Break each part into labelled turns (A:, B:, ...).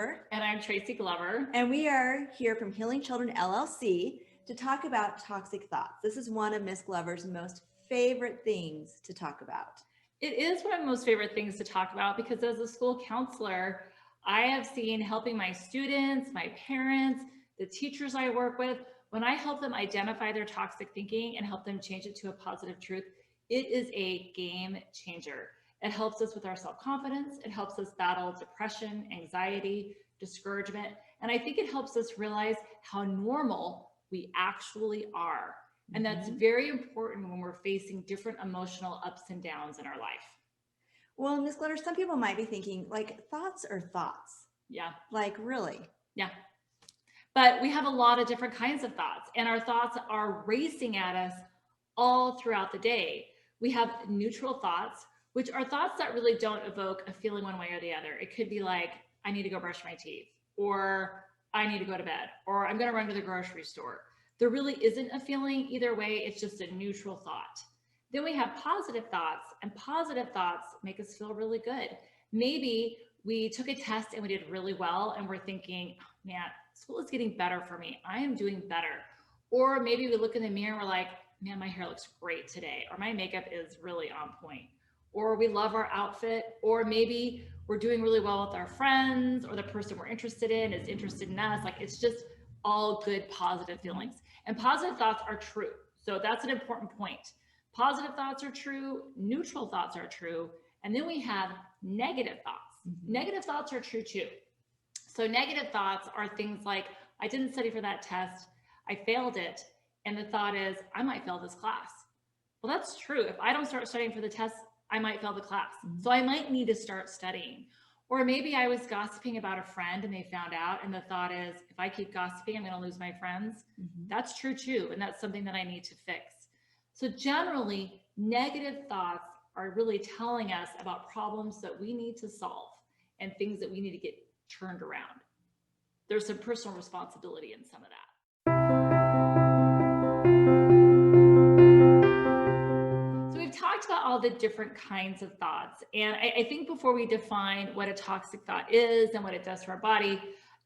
A: Weaver.
B: And I'm Tracy Glover.
A: And we are here from Healing Children LLC to talk about toxic thoughts. This is one of Miss Glover's most favorite things to talk about.
B: It is one of my most favorite things to talk about because as a school counselor, I have seen helping my students, my parents, the teachers I work with, when I help them identify their toxic thinking and help them change it to a positive truth, it is a game changer. It helps us with our self-confidence. It helps us battle depression, anxiety, discouragement. And I think it helps us realize how normal we actually are. And that's very important when we're facing different emotional ups and downs in our life.
A: Well, Ms. Glover, some people might be thinking, like, thoughts are thoughts.
B: Yeah.
A: Like, really?
B: Yeah. But we have a lot of different kinds of thoughts, and our thoughts are racing at us all throughout the day. We have neutral thoughts, which are thoughts that really don't evoke a feeling one way or the other. It could be like, I need to go brush my teeth, or I need to go to bed, or I'm going to run to the grocery store. There really isn't a feeling either way. It's just a neutral thought. Then we have positive thoughts, and positive thoughts make us feel really good. Maybe we took a test and we did really well, and we're thinking, oh, man, school is getting better for me. I am doing better. Or maybe we look in the mirror and we're like, man, my hair looks great today, or my makeup is really on point, or we love our outfit, or maybe we're doing really well with our friends, or the person we're interested in is interested in us. Like, it's just all good, positive feelings. And positive thoughts are true. So that's an important point. Positive thoughts are true, neutral thoughts are true, and then we have negative thoughts. Negative thoughts are true too. So negative thoughts are things like, I didn't study for that test, I failed it, and the thought is, I might fail this class. Well, that's true. If I don't start studying for the test, I might fail the class. So I might need to start studying. Or maybe I was gossiping about a friend and they found out, and the thought is, if I keep gossiping, I'm going to lose my friends. That's true too, and that's something that I need to fix. So generally, negative thoughts are really telling us about problems that we need to solve and things that we need to get turned around. There's some personal responsibility in some of that. So we've talked about all the different kinds of thoughts. And I think before we define what a toxic thought is and what it does to our body,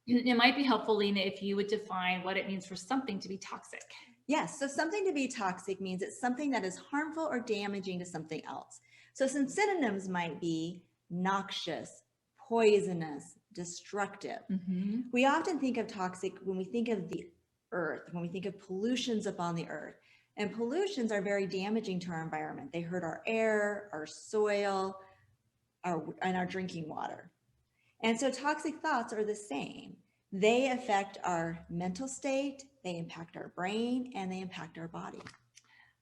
B: it might be helpful, Lena, if you would define what it means for something to be toxic.
A: Yes, so something to be toxic means it's something that is harmful or damaging to something else. So some synonyms might be noxious, poisonous, destructive. We often think of toxic when we think of the earth, when we think of pollutions upon the earth. And pollutions are very damaging to our environment. They hurt our air, our soil, and our drinking water. And so toxic thoughts are the same. They affect our mental state, they impact our brain, and they impact our body.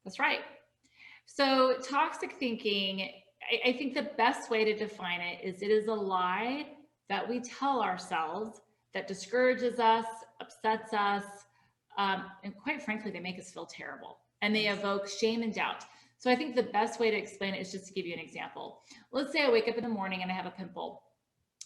B: That's right. So toxic thinking, I think the best way to define it is a lie that we tell ourselves that discourages us, upsets us, and quite frankly, they make us feel terrible, and they evoke shame and doubt. So I think the best way to explain it is just to give you an example. Let's say I wake up in the morning and I have a pimple.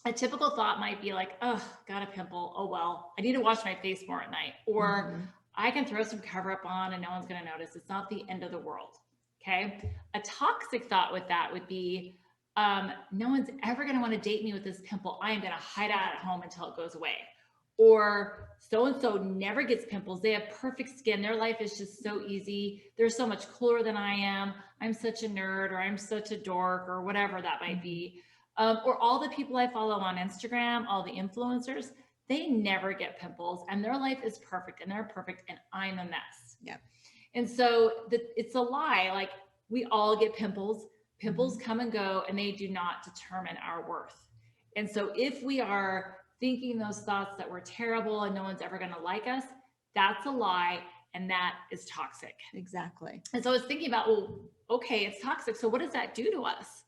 B: A typical thought might be like, oh, got a pimple. Oh, well, I need to wash my face more at night. Or I can throw some cover up on and no one's going to notice. It's not the end of the world. Okay. A toxic thought with that would be, no one's ever going to want to date me with this pimple. I am going to hide out at home until it goes away. Or so-and-so never gets pimples. They have perfect skin. Their life is just so easy. They're so much cooler than I am. I'm such a nerd, or I'm such a dork, or whatever that might be. Or all the people I follow on Instagram, all the influencers, they never get pimples and their life is perfect and they're perfect and I'm a mess.
A: Yeah.
B: And so it's a lie. Like, we all get pimples. Pimples come and go, and they do not determine our worth. And so if we are thinking those thoughts that we're terrible and no one's ever going to like us, that's a lie, and that is toxic.
A: Exactly.
B: And so I was thinking about, well, okay, it's toxic. So what does that do to us?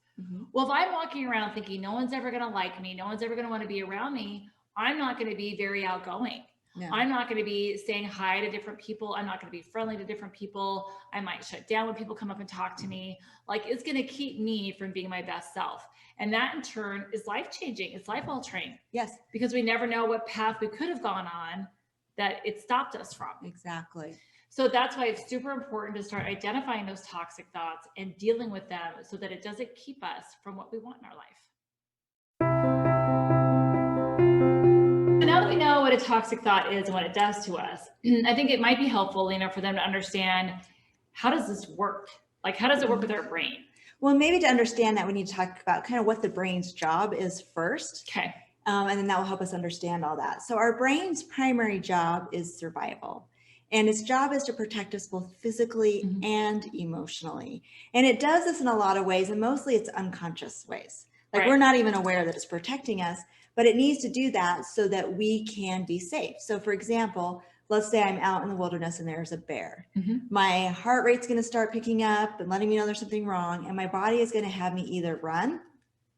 B: Well, if I'm walking around thinking no one's ever going to like me, no one's ever going to want to be around me, I'm not going to be very outgoing. No. I'm not going to be saying hi to different people. I'm not going to be friendly to different people. I might shut down when people come up and talk to me. Like, it's going to keep me from being my best self. And that in turn is life-changing. It's life-altering.
A: Yes.
B: Because we never know what path we could have gone on that it stopped us from.
A: Exactly.
B: So that's why it's super important to start identifying those toxic thoughts and dealing with them so that it doesn't keep us from what we want in our life. now that we know what a toxic thought is and what it does to us, I think it might be helpful, for them to understand, how does this work? Like, how does it work with our brain?
A: Well, maybe to understand that, we need to talk about kind of what the brain's job is first.
B: Okay.
A: And then that will help us understand all that. So our brain's primary job is survival. And its job is to protect us both physically and emotionally. And it does this in a lot of ways, and mostly it's unconscious ways. Like, we're not even aware that it's protecting us, but it needs to do that so that we can be safe. So for example, let's say I'm out in the wilderness and there's a bear. My heart rate's going to start picking up and letting me know there's something wrong. And my body is going to have me either run,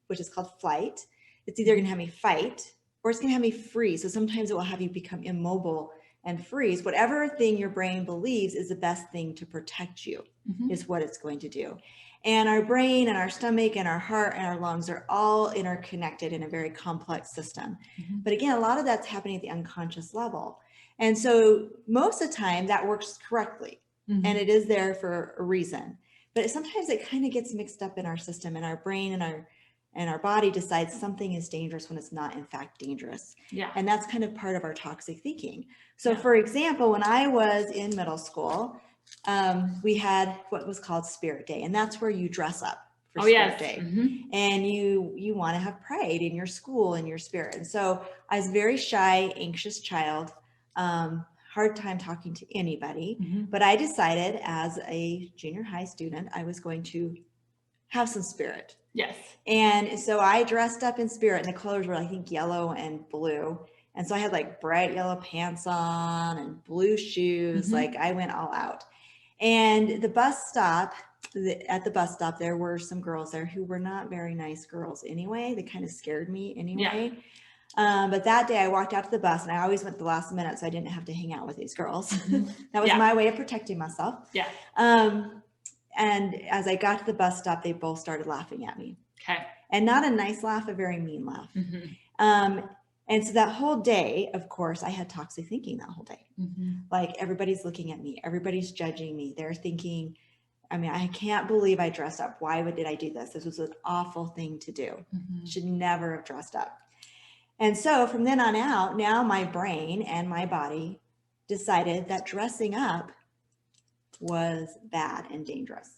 A: which is called flight. It's either going to have me fight, or it's going to have me freeze. So sometimes it will have you become immobile and freeze. Whatever thing your brain believes is the best thing to protect you is what it's going to do. And our brain and our stomach and our heart and our lungs are all interconnected in a very complex system. But again, a lot of that's happening at the unconscious level. And so most of the time that works correctly, and it is there for a reason. But sometimes it kind of gets mixed up in our system, and our brain and our body decides something is dangerous when it's not in fact dangerous.
B: Yeah.
A: And that's kind of part of our toxic thinking. So for example, when I was in middle school, we had what was called Spirit Day, and that's where you dress up for Spirit Day. And you want to have pride in your school and your spirit. And so I was a very shy, anxious child, hard time talking to anybody, but I decided as a junior high student, I was going to have some spirit.
B: Yes.
A: And so I dressed up in spirit, and the colors were, I think, yellow and blue. And so I had like bright yellow pants on and blue shoes. Like, I went all out. And at the bus stop, there were some girls there who were not very nice girls anyway. They kind of scared me anyway. But that day I walked out to the bus, and I always went the last minute so I didn't have to hang out with these girls. That was my way of protecting myself.
B: Yeah.
A: And as I got to the bus stop, they both started laughing at me.
B: Okay.
A: And not a nice laugh, a very mean laugh. And so that whole day, of course, I had toxic thinking that whole day. Like, everybody's looking at me. Everybody's judging me. They're thinking, I mean, I can't believe I dressed up. Why did I do this? This was an awful thing to do. Should never have dressed up. And so from then on out, now my brain and my body decided that dressing up was bad and dangerous.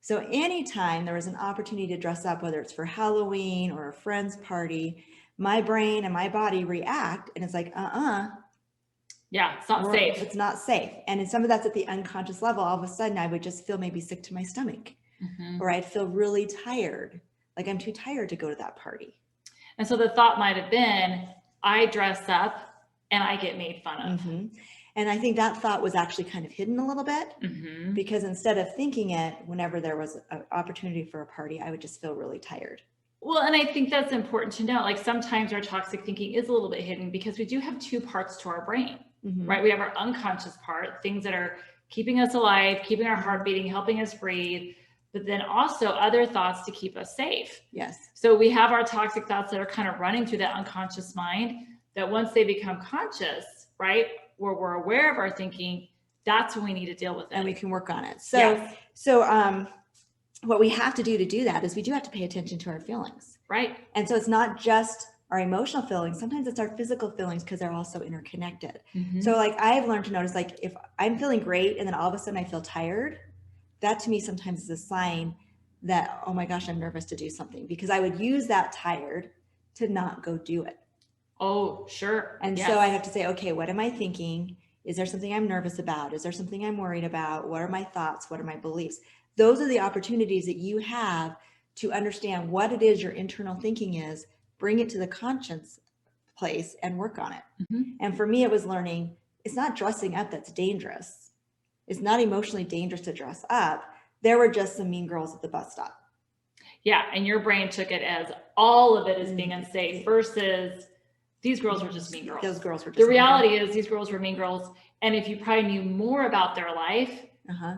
A: So anytime there was an opportunity to dress up, whether it's for Halloween or a friend's party, my brain and my body react, and it's like,
B: yeah, it's not safe.
A: It's not safe. And some of that's at the unconscious level. All of a sudden I would just feel maybe sick to my stomach, or I'd feel really tired. Like, I'm too tired to go to that party.
B: And so the thought might have been, I dress up and I get made fun of.
A: And I think that thought was actually kind of hidden a little bit, because instead of thinking it, whenever there was an opportunity for a party, I would just feel really tired.
B: Well, and I think that's important to know. Like, sometimes our toxic thinking is a little bit hidden, because we do have two parts to our brain, right? We have our unconscious part, things that are keeping us alive, keeping our heart beating, helping us breathe, but then also other thoughts to keep us safe.
A: Yes.
B: So we have our toxic thoughts that are kind of running through that unconscious mind, that once they become conscious, right, where we're aware of our thinking, that's when we need to deal with it.
A: And we can work on it. So what we have to do that is we do have to pay attention to our feelings.
B: Right.
A: And so it's not just our emotional feelings. Sometimes it's our physical feelings, because they're also interconnected. So like, I've learned to notice, like, if I'm feeling great and then all of a sudden I feel tired, that to me sometimes is a sign that, oh my gosh, I'm nervous to do something, because I would use that tired to not go do it.
B: Oh, sure.
A: And so I have to say, okay, what am I thinking? Is there something I'm nervous about? Is there something I'm worried about? What are my thoughts? What are my beliefs? Those are the opportunities that you have to understand what it is your internal thinking is, bring it to the conscious place and work on it. And for me, it was learning, it's not dressing up that's dangerous. It's not emotionally dangerous to dress up. There were just some mean girls at the bus stop.
B: Yeah. And your brain took it as all of it is being unsafe, versus these girls were just mean girls.
A: Those girls were just
B: the reality is these girls were mean girls. And if you probably knew more about their life,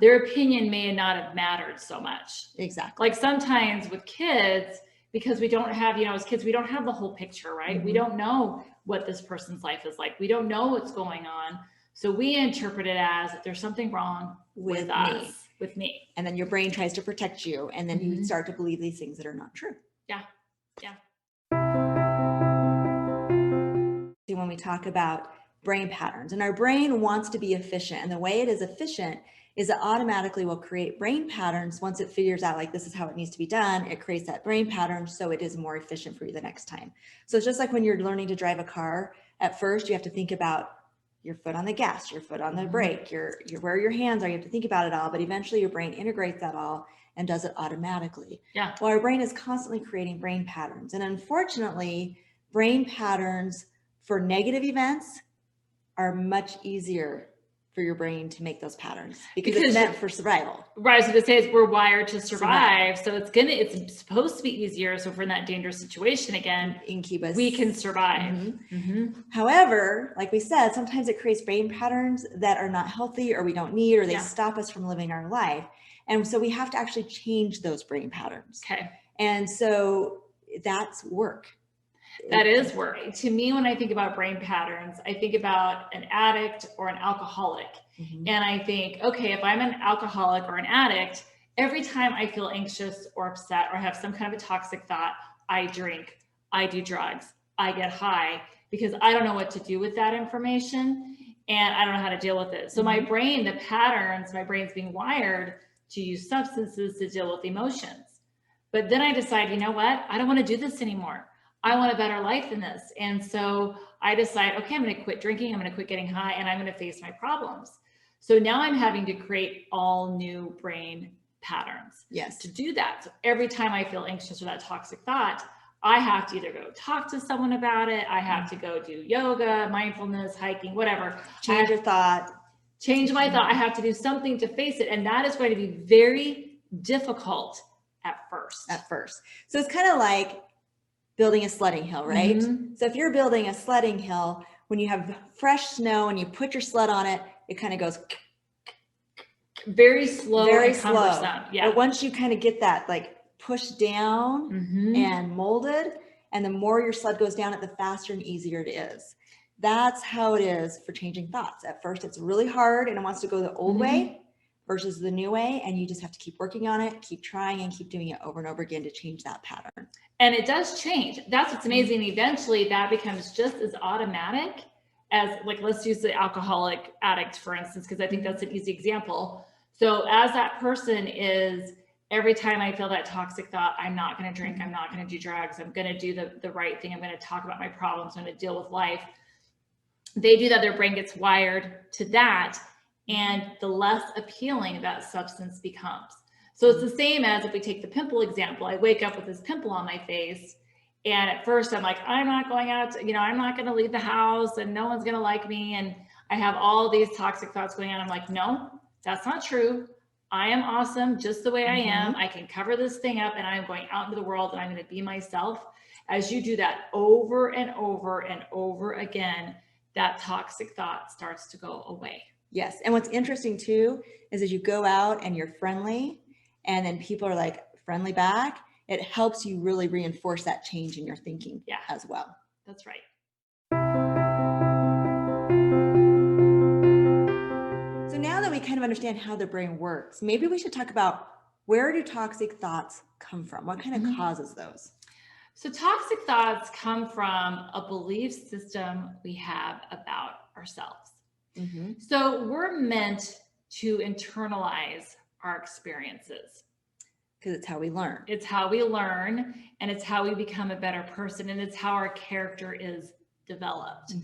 B: their opinion may not have mattered so much.
A: Exactly.
B: Like, sometimes with kids, because we don't have, as kids, we don't have the whole picture, right? We don't know what this person's life is like. We don't know what's going on. So we interpret it as, there's something wrong with us, with me.
A: And then your brain tries to protect you. And then you start to believe these things that are not true.
B: Yeah. Yeah.
A: to when we talk about brain patterns. And our brain wants to be efficient. And the way it is efficient is it automatically will create brain patterns. Once it figures out like this is how it needs to be done, it creates that brain pattern so it is more efficient for you the next time. So it's just like when you're learning to drive a car. At first, you have to think about your foot on the gas, your foot on the brake, your where your hands are. You have to think about it all, but eventually your brain integrates that all and does it automatically.
B: Yeah.
A: Well, our brain is constantly creating brain patterns. And unfortunately, brain patterns for negative events are much easier for your brain to make those patterns because it's meant for survival.
B: Right. So to say is we're wired to survive. So it's supposed to be easier. So if we're in that dangerous situation again,
A: Incubus,
B: we can survive.
A: However, like we said, sometimes it creates brain patterns that are not healthy or we don't need, or they stop us from living our life. And so we have to actually change those brain patterns.
B: Okay.
A: And so that's work.
B: That is work. To me, when I think about brain patterns, I think about an addict or an alcoholic. And I think, okay, if I'm an alcoholic or an addict, every time I feel anxious or upset or have some kind of a toxic thought, I drink, I do drugs, I get high because I don't know what to do with that information and I don't know how to deal with it. So my brain, the patterns, my brain's being wired to use substances to deal with emotions. But then I decide, you know what? I don't want to do this anymore. I want a better life than this. And so I decide, okay, I'm going to quit drinking. I'm going to quit getting high and I'm going to face my problems. So now I'm having to create all new brain patterns.
A: Yes.
B: To do that. So every time I feel anxious or that toxic thought, I have to either go talk to someone about it. I have to go do yoga, mindfulness, hiking, whatever.
A: Change your thought.
B: Change my thought. I have to do something to face it. And that is going to be very difficult at first.
A: So it's kind of like building a sledding hill, right? So if you're building a sledding hill, when you have fresh snow and you put your sled on it, it kind of goes
B: very slow,
A: very
B: and
A: slow.
B: cumbersome. Yeah.
A: But once you kind of get that like pushed down and molded, and the more your sled goes down it, the faster and easier it is. That's how it is for changing thoughts. At first, it's really hard and it wants to go the old way versus the new way. And you just have to keep working on it, keep trying and keep doing it over and over again to change that pattern.
B: And it does change. That's what's amazing. Eventually that becomes just as automatic as, like, let's use the alcoholic addict, for instance, because I think that's an easy example. So as that person is, every time I feel that toxic thought, I'm not going to drink, I'm not going to do drugs, I'm going to do the right thing, I'm going to talk about my problems, I'm going to deal with life. They do that, their brain gets wired to that, and the less appealing that substance becomes. So it's the same as if we take the pimple example. I wake up with this pimple on my face, and at first I'm like, I'm not going out, I'm not going to leave the house and no one's going to like me. And I have all these toxic thoughts going on. I'm like, no, that's not true. I am awesome just the way I am. I can cover this thing up and I'm going out into the world and I'm going to be myself. As you do that over and over and over again, that toxic thought starts to go away.
A: Yes. And what's interesting too, is as you go out and you're friendly and then people are like friendly back, it helps you really reinforce that change in your thinking as well.
B: That's right.
A: So now that we kind of understand how the brain works, maybe we should talk about, where do toxic thoughts come from? What kind of causes those?
B: So toxic thoughts come from a belief system we have about ourselves. So we're meant to internalize our experiences.
A: Because it's how we learn.
B: It's how we learn, and it's how we become a better person, and it's how our character is developed.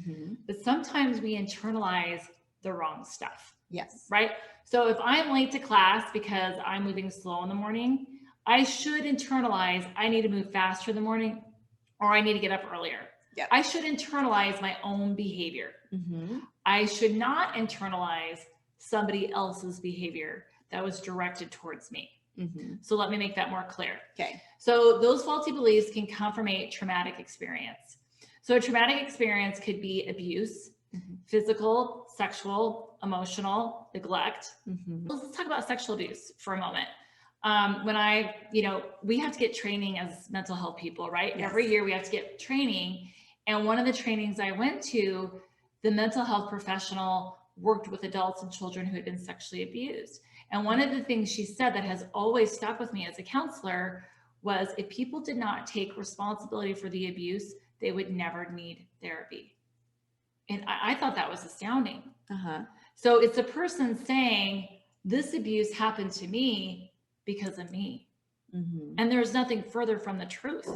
B: But sometimes we internalize the wrong stuff.
A: Yes.
B: Right? So if I'm late to class because I'm moving slow in the morning, I should internalize I need to move faster in the morning, or I need to get up earlier.
A: Yep.
B: I should internalize my own behavior. I should not internalize somebody else's behavior that was directed towards me. So let me make that more clear.
A: Okay.
B: So those faulty beliefs can come from a traumatic experience. So a traumatic experience could be abuse, physical, sexual, emotional, neglect. Let's talk about sexual abuse for a moment. When we have to get training as mental health people, right?
A: Yes.
B: Every year we have to get training. And one of the trainings I went to, the mental health professional worked with adults and children who had been sexually abused. And one of the things she said that has always stuck with me as a counselor was, if people did not take responsibility for the abuse, they would never need therapy. And I thought that was astounding.
A: Uh-huh.
B: So it's a person saying, this abuse happened to me because of me.
A: Mm-hmm.
B: And there's nothing further from the truth.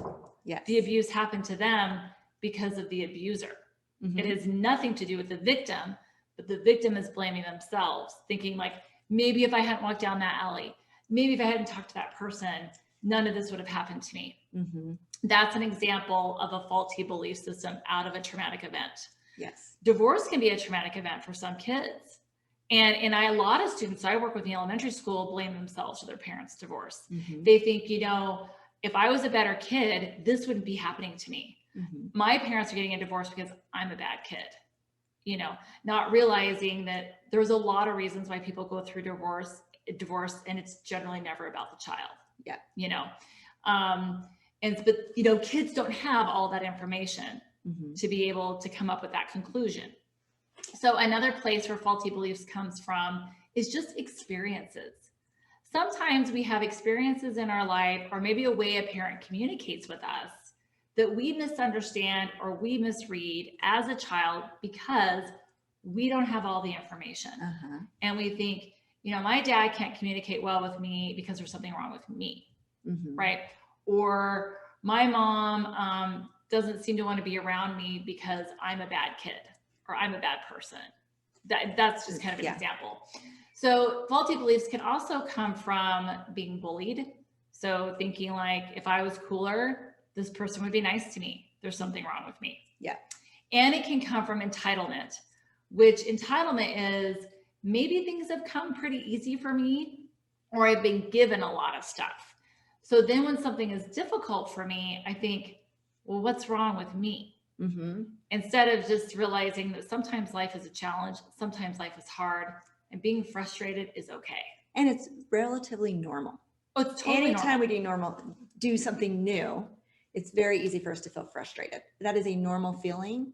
A: Yes.
B: The abuse happened to them because of the abuser.
A: Mm-hmm.
B: It has nothing to do with the victim, but the victim is blaming themselves, thinking like, maybe if I hadn't walked down that alley, maybe if I hadn't talked to that person, none of this would have happened to me.
A: Mm-hmm.
B: That's an example of a faulty belief system out of a traumatic event.
A: Yes.
B: Divorce can be a traumatic event for some kids. And a lot of students I work with in the elementary school blame themselves for their parents' divorce.
A: Mm-hmm.
B: They think, you know, if I was a better kid, this wouldn't be happening to me.
A: Mm-hmm.
B: My parents are getting a divorce because I'm a bad kid. You know, not realizing that there's a lot of reasons why people go through divorce, and it's generally never about the child.
A: Yeah.
B: You know, but you know, kids don't have all that information
A: Mm-hmm.
B: to be able to come up with that conclusion. So another place where faulty beliefs comes from is just experiences. Sometimes we have experiences in our life, or maybe a way a parent communicates with us, that we misunderstand or we misread as a child because we don't have all the information.
A: Uh-huh.
B: And we think, you know, my dad can't communicate well with me because there's something wrong with me,
A: Mm-hmm.
B: right? Or my mom doesn't seem to want to be around me because I'm a bad kid or I'm a bad person. That's just kind of an example. So faulty beliefs can also come from being bullied. So thinking like, if I was cooler, this person would be nice to me. There's something wrong with me.
A: Yeah.
B: And it can come from entitlement, which entitlement is maybe things have come pretty easy for me, or I've been given a lot of stuff. So then when something is difficult for me, I think, well, what's wrong with me?
A: Mm-hmm.
B: Instead of just realizing that sometimes life is a challenge, sometimes life is hard, and being frustrated is okay.
A: And it's relatively normal.
B: Oh, it's totally
A: Anytime
B: normal.
A: we do something new, it's very easy for us to feel frustrated. That is a normal feeling.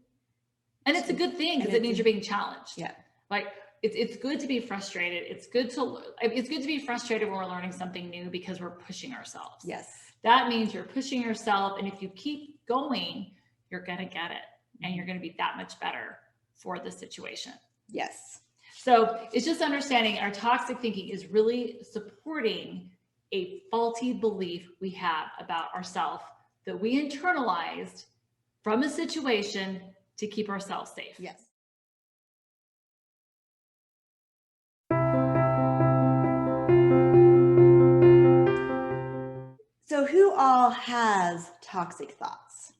B: And it's a good thing because it means you're being challenged.
A: Yeah.
B: Like it's good to be frustrated. It's good to be frustrated when we're learning something new because we're pushing ourselves.
A: Yes.
B: That means you're pushing yourself. And if you keep going, you're going to get it. And you're going to be that much better for the situation.
A: Yes.
B: So it's just understanding our toxic thinking is really supporting a faulty belief we have about ourselves that we internalized from a situation to keep ourselves safe.
A: Yes. So who all has toxic thoughts?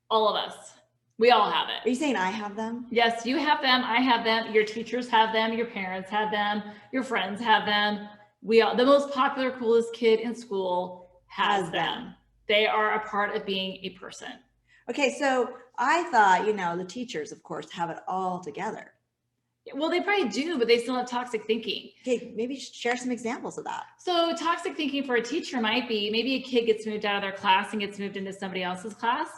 B: All of us. We all have
A: Are
B: it.
A: you saying I have them?
B: Yes, you have them. I have them. Your teachers have them. Your parents have them. Your friends have them. We all, the most popular, coolest kid in school has them. They are a part of being a person.
A: Okay, so I thought, the teachers, of course, have it all together.
B: Well, they probably do, but they still have toxic thinking.
A: Okay, maybe share some examples of that.
B: So toxic thinking for a teacher might be, maybe a kid gets moved out of their class and gets moved into somebody else's class.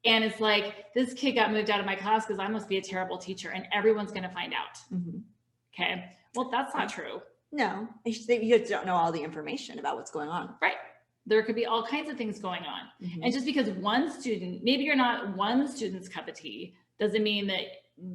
B: And it's like, this kid got moved out of my class because I must be a terrible teacher and everyone's going to find out.
A: Mm-hmm.
B: Okay. Well, that's not true.
A: No, you just don't know all the information about what's going on.
B: Right. There could be all kinds of things going on.
A: Mm-hmm.
B: And just because one student, maybe you're not one student's cup of tea, doesn't mean that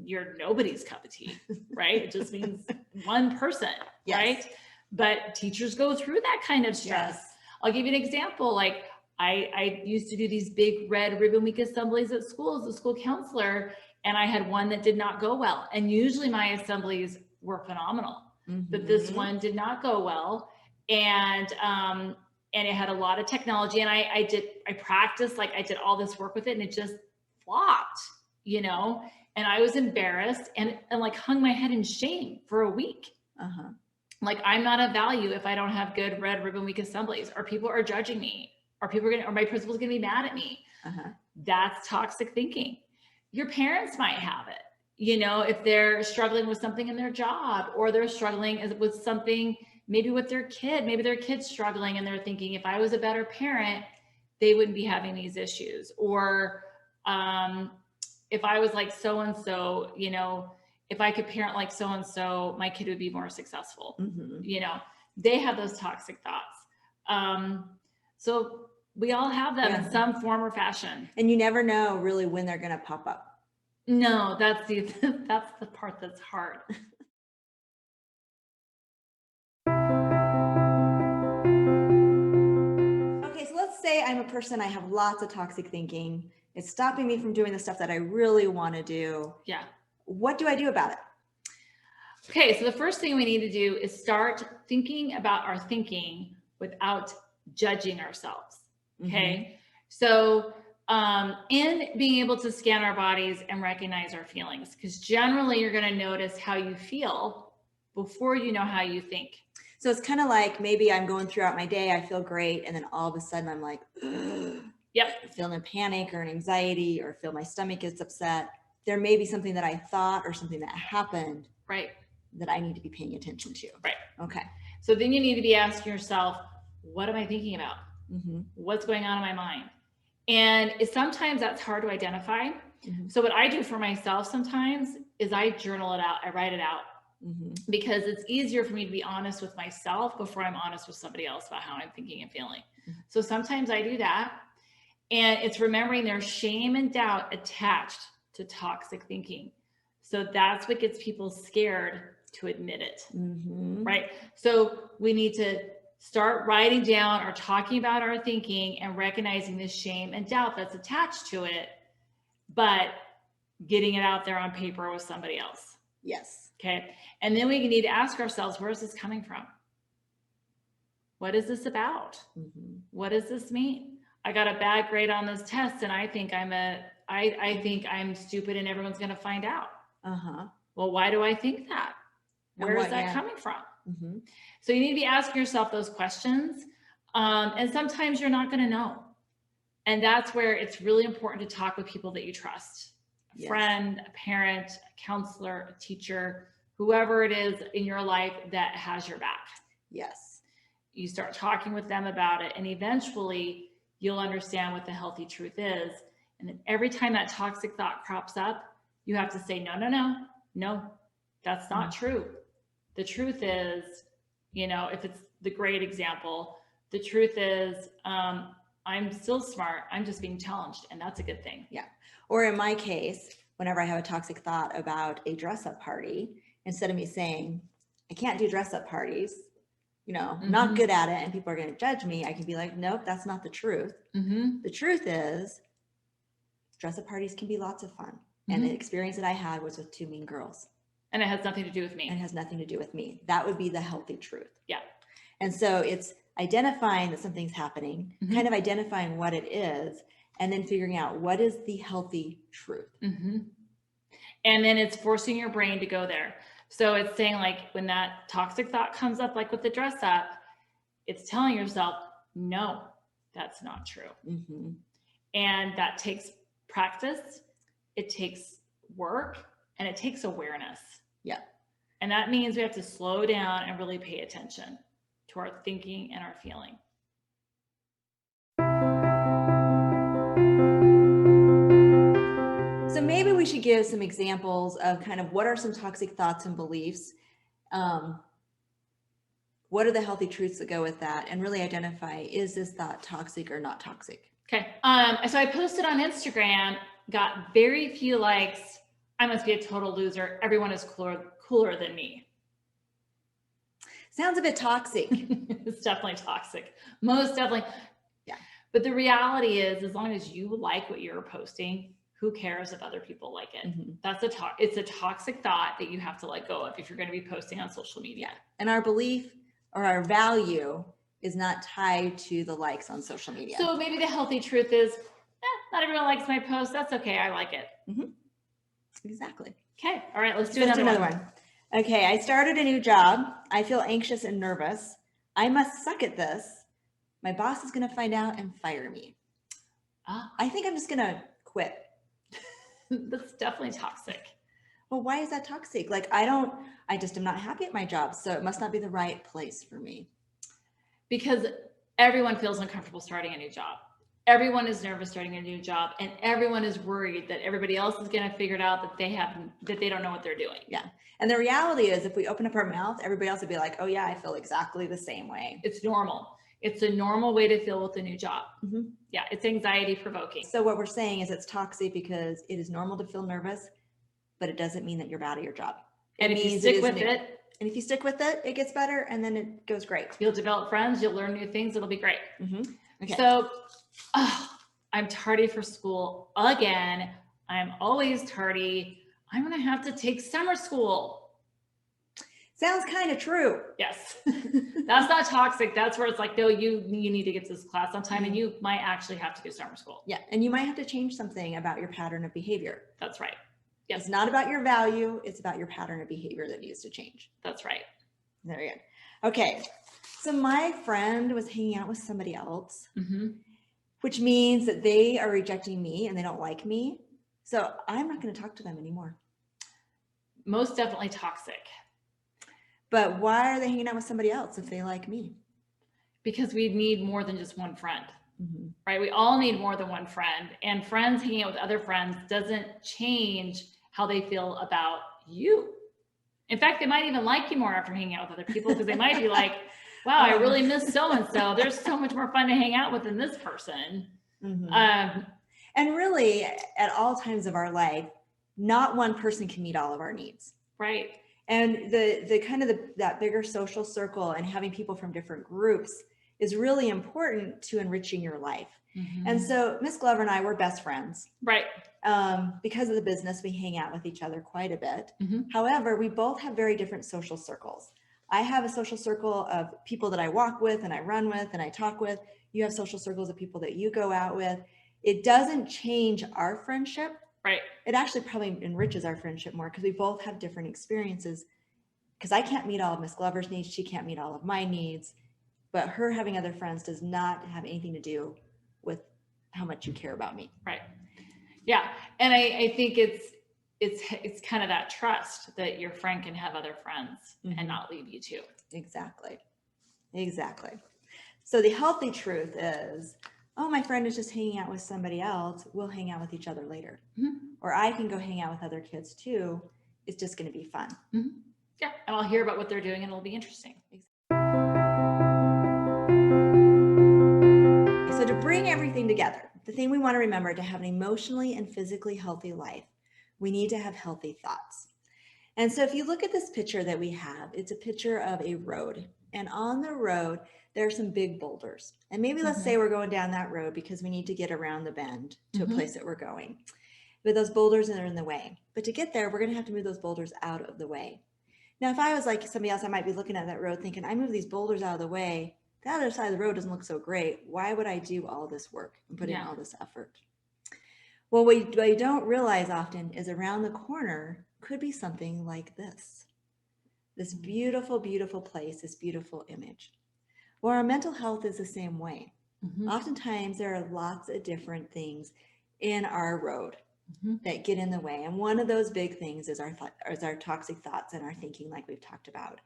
B: you're nobody's cup of tea, right? It just means one person,
A: Yes.
B: right? But teachers go through that kind of stress.
A: Yes.
B: I'll give you an example. Like I used to do these big red ribbon week assemblies at school as a school counselor, and I had one that did not go well. And usually my assemblies were phenomenal, but this one did not go well. And it had a lot of technology, and I practiced, like I did all this work with it, and it just flopped, and I was embarrassed and like hung my head in shame for a week.
A: Uh-huh.
B: Like, I'm not of value if I don't have good red ribbon week assemblies, or people are judging me, or my principal's gonna be mad at me.
A: Uh-huh.
B: That's toxic thinking. Your parents might have it, if they're struggling with something in their job, or they're struggling with something, maybe with their kid, maybe their kid's struggling and they're thinking, if I was a better parent, they wouldn't be having these issues. Or if I was like so-and-so, if I could parent like so-and-so, my kid would be more successful.
A: Mm-hmm.
B: They have those toxic thoughts. So we all have them in some form or fashion.
A: And you never know really when they're going to pop up.
B: No, that's the that's the part that's hard.
A: Okay, so let's say I'm a person, I have lots of toxic thinking. It's stopping me from doing the stuff that I really want to do.
B: Yeah.
A: What do I do about it?
B: Okay, so the first thing we need to do is start thinking about our thinking without judging ourselves. Okay, so in being able to scan our bodies and recognize our feelings, because generally you're going to notice how you feel before you know how you think.
A: So it's kind of like maybe I'm going throughout my day, I feel great, and then all of a sudden I'm like,
B: Yep.
A: feeling a panic or an anxiety or feel my stomach gets upset. There may be something that I thought or something that happened
B: Right.
A: that I need to be paying attention to.
B: Right.
A: Okay.
B: So then you need to be asking yourself, what am I thinking about?
A: Mm-hmm.
B: What's going on in my mind? And sometimes that's hard to identify.
A: Mm-hmm.
B: So what I do for myself sometimes is I journal it out, I write it out, because it's easier for me to be honest with myself before I'm honest with somebody else about how I'm thinking and feeling. So sometimes I do that. And it's remembering there's shame and doubt attached to toxic thinking. So that's what gets people scared to admit it, right? So we need to start writing down or talking about our thinking and recognizing the shame and doubt that's attached to it, but getting it out there on paper with somebody else.
A: Yes.
B: Okay. And then we need to ask ourselves, where is this coming from? What is this about? What does this mean? I got a bad grade on this test and I think I think I'm stupid and everyone's going to find out. Well, why do I think that? Where is that coming from? So you need to be asking yourself those questions. And sometimes you're not going to know. And that's where it's really important to talk with people that you trust. A friend, a parent, a counselor, a teacher, whoever it is in your life that has your back.
A: Yes.
B: You start talking with them about it, and eventually you'll understand what the healthy truth is. And then every time that toxic thought crops up, you have to say, no, that's not true. The truth is, if it's the great example, the truth is, I'm still smart. I'm just being challenged. And that's a good thing.
A: Yeah. Or in my case, whenever I have a toxic thought about a dress up party, instead of me saying, I can't do dress up parties, I'm not good at it and people are going to judge me, I can be like, nope, that's not the truth. The truth is dress up parties can be lots of fun. And the experience that I had was with two mean girls.
B: And it has nothing to do with me.
A: And it has nothing to do with me. That would be the healthy truth.
B: Yeah.
A: And so it's identifying that something's happening, kind of identifying what it is, and then figuring out what is the healthy truth.
B: And then it's forcing your brain to go there. So it's saying, like, when that toxic thought comes up, like with the dress up, it's telling yourself, no, that's not true. And that takes practice, it takes work, and it takes awareness.
A: Yeah.
B: And that means we have to slow down and really pay attention to our thinking and our feeling.
A: So maybe we should give some examples of kind of what are some toxic thoughts and beliefs. What are the healthy truths that go with that, and really identify, is this thought toxic or not toxic?
B: Okay. So I posted on Instagram, got very few likes. I must be a total loser. Everyone is cooler than me.
A: Sounds a bit toxic.
B: It's definitely toxic. Most definitely.
A: Yeah.
B: But the reality is, as long as you like what you're posting, who cares if other people like it? It's a toxic thought that you have to let go of if you're going to be posting on social media.
A: And our belief or our value is not tied to the likes on social media.
B: So maybe the healthy truth is, not everyone likes my post. That's okay. I like it.
A: Exactly.
B: Okay. All right. Let's do another one.
A: Okay. I started a new job. I feel anxious and nervous. I must suck at this. My boss is going to find out and fire me. I think I'm just going to quit.
B: That's definitely toxic.
A: Well, why is that toxic? Like, I just am not happy at my job. So it must not be the right place for me.
B: Because everyone feels uncomfortable starting a new job. Everyone is nervous starting a new job, and everyone is worried that everybody else is going to figure it out, that they don't know what they're doing.
A: Yeah. And the reality is, if we open up our mouth, everybody else would be like, oh yeah, I feel exactly the same way.
B: It's normal. It's a normal way to feel with a new job.
A: Mhm.
B: Yeah, it's anxiety provoking.
A: So what we're saying is it's toxic because it is normal to feel nervous, but it doesn't mean that you're bad at your job.
B: And if you
A: means
B: stick
A: is
B: with
A: new.
B: it,
A: And if you stick with it, it gets better and then it goes great.
B: you'll develop friends, you'll learn new things, it'll be great.
A: Okay.
B: So, I'm tardy for school again. I'm always tardy. I'm going to have to take summer school.
A: Sounds kind of true.
B: Yes. That's not toxic. That's where it's like, no, you need to get to this class on time and you might actually have to do summer school.
A: Yeah. And you might have to change something about your pattern of behavior.
B: That's right. Yes.
A: It's not about your value. It's about your pattern of behavior that needs to change.
B: That's right.
A: There you go. Okay. So my friend was hanging out with somebody else, which means that they are rejecting me and they don't like me. So I'm not going to talk to them anymore.
B: Most definitely toxic.
A: But why are they hanging out with somebody else if they like me?
B: Because we need more than just one friend, right? We all need more than one friend, and friends hanging out with other friends doesn't change how they feel about you. In fact, they might even like you more after hanging out with other people because they might be like, wow, I really miss so-and-so. There's so much more fun to hang out with than this person.
A: And really, at all times of our life, not one person can meet all of our needs.
B: Right.
A: And the kind of that bigger social circle and having people from different groups is really important to enriching your life. And so Miss Glover and I were best friends.
B: Right.
A: Because of the business, we hang out with each other quite a bit. However, we both have very different social circles. I have a social circle of people that I walk with and I run with and I talk with. You have social circles of people that you go out with. It doesn't change our friendship.
B: Right.
A: It actually probably enriches our friendship more because we both have different experiences. Because I can't meet all of Miss Glover's needs. She can't meet all of my needs. But her having other friends does not have anything to do with how much you care about me.
B: Right. Yeah. And I think it's kind of that trust that your friend can have other friends and not leave you too.
A: Exactly. So the healthy truth is, oh, my friend is just hanging out with somebody else. We'll hang out with each other later. Or I can go hang out with other kids too. It's just going to be fun.
B: Yeah. And I'll hear about what they're doing and it'll be interesting.
A: So to bring everything together, the thing we want to remember to have an emotionally and physically healthy life, we need to have healthy thoughts. And so if you look at this picture that we have, it's a picture of a road. And on the road, there are some big boulders. And maybe let's say we're going down that road because we need to get around the bend to a place that we're going. But those boulders are in the way. But to get there, we're going to have to move those boulders out of the way. Now, if I was like somebody else, I might be looking at that road thinking, I move these boulders out of the way. The other side of the road doesn't look so great. Why would I do all this work and put in all this effort? Well, what you don't realize often is around the corner could be something like this. This beautiful, beautiful place, this beautiful image. Well, our mental health is the same way. Oftentimes, there are lots of different things in our road that get in the way. And one of those big things is our toxic thoughts and our thinking, like we've talked about.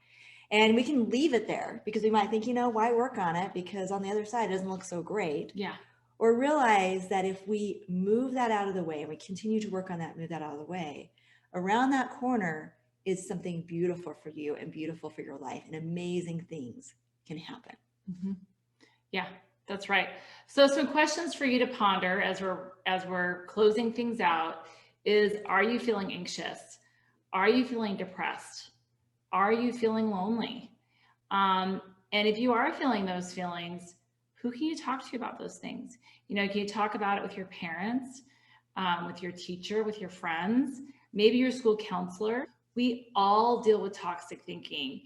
A: And we can leave it there because we might think, why work on it? Because on the other side, it doesn't look so great.
B: Yeah.
A: Or realize that if we move that out of the way and we continue to work on that, move that out of the way, around that corner is something beautiful for you and beautiful for your life, and amazing things can happen.
B: Yeah, that's right. So some questions for you to ponder as we're closing things out is, are you feeling anxious? Are you feeling depressed? Are you feeling lonely? And if you are feeling those feelings, who can you talk to about those things? Can you talk about it with your parents, with your teacher, with your friends, maybe your school counselor? We all deal with toxic thinking,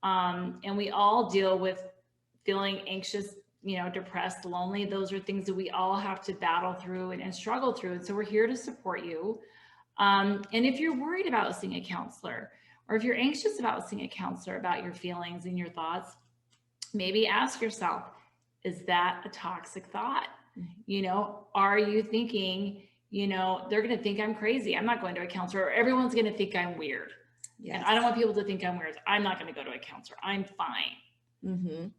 B: and we all deal with feeling anxious, depressed, lonely. Those are things that we all have to battle through and struggle through. And so we're here to support you. And if you're worried about seeing a counselor, or if you're anxious about seeing a counselor about your feelings and your thoughts, maybe ask yourself, is that a toxic thought? Are you thinking, they're going to think I'm crazy. I'm not going to a counselor. Or everyone's going to think I'm weird. Yes. And I don't want people to think I'm weird. I'm not going to go to a counselor. I'm fine.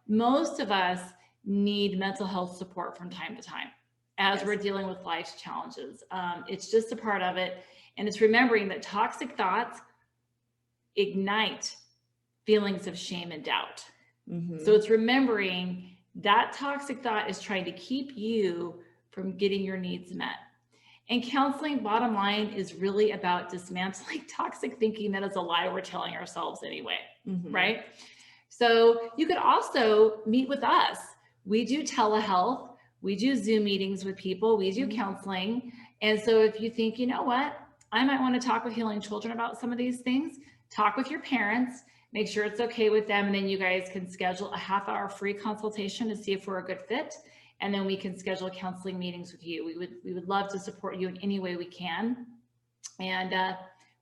B: Most of us need mental health support from time to time as we're dealing with life's challenges. It's just a part of it. And it's remembering that toxic thoughts ignite feelings of shame and doubt. So it's remembering that toxic thought is trying to keep you from getting your needs met. And counseling, bottom line, is really about dismantling toxic thinking that is a lie we're telling ourselves anyway, right? So you could also meet with us. We do telehealth, we do Zoom meetings with people, we do counseling. And so if you think, you know what, I might want to talk with Healing Children about some of these things, talk with your parents, make sure it's okay with them. And then you guys can schedule a half-hour free consultation to see if we're a good fit. And then we can schedule counseling meetings with you. We would love to support you in any way we can. And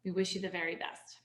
B: we wish you the very best.